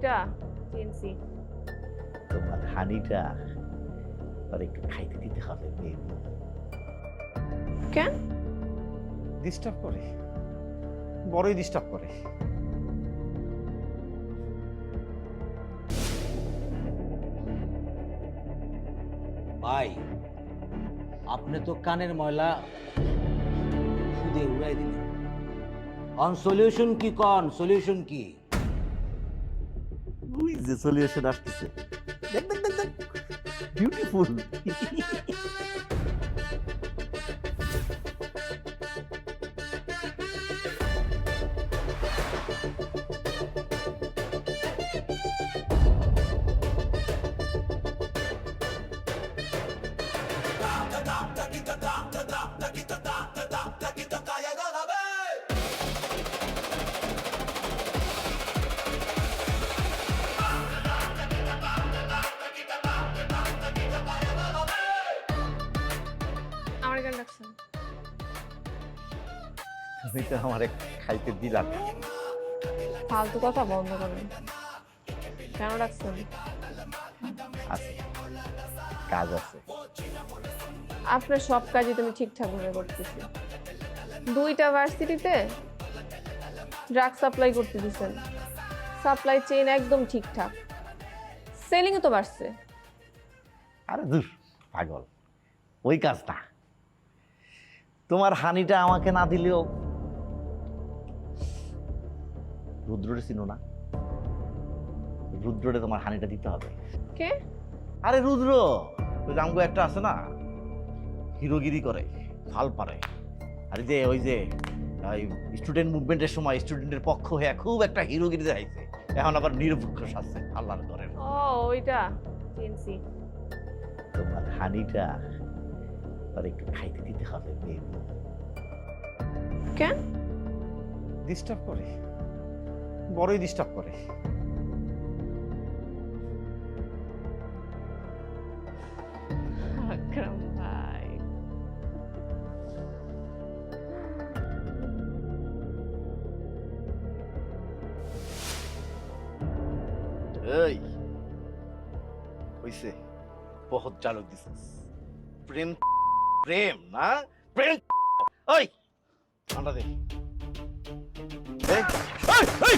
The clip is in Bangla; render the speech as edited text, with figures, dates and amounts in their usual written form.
ওইটা চিনছি। তোমার হানিটা আর একটু খাইতে দিতে হবে মেয়ে। কেন? ডিস্টার্ব করে, বড়ই ডিস্টার্ব করে। ভাই আপনি তো কানের ময়লা খুদে উড়াই দিলেন। অন সলিউশন কি কন, সলিউশন কি? ওই যে সলিউশন আসতেছে, দেখ দেখ দেখ দেখ, বিউটিফুল। আমার কেন ডাকছেন? তুমি তো আমার খাইতে দিলাম। ফালতু কথা বন্ধ করেন। কেন ডাকছেন? আছে, কাজ আছে। আপনার সব কাজই তুমি ঠিকঠাক ভাবে করতেছি। 2টা ভার্সিটিতে ড্রাগ সাপ্লাই করতে দিছেন, সাপ্লাই চেইন একদম ঠিকঠাক, সেলিং তো বাড়ছে। আরে দূর পাগল, ওই কাজ না। তোমার হানিটা আমাকে না দিলেও রুদ্ররে চিনো না? রুদ্ররে তোমার হানিটা দিতে হবে। কে? আরে রুদ্র, ওই জামগো একটা আছে না, হিরোগিরি করে, ফাল পারে। আরে যে ওই যে স্টুডেন্ট মুভমেন্টের সময় স্টুডেন্টের পক্ষ হয়ে খুব একটা হিরোগিরি দেখাইছে, এখন আবার নিরপেক্ষ আছে আল্লাহর ঘরে। ও ওইটা চিনছি। তোমার হানিটা আর একটু খাইতে দিতে হবে মেয়ে। কেন? ডিস্টার্ব করে, বড়ই ডিস্টার্ব করে। আকরাম ভাই, এই হইছে, বহুত চালক দিছিস। প্রেম প্রেম না প্রেম। ওই ঠান্ডা দে। এই, এই, এই!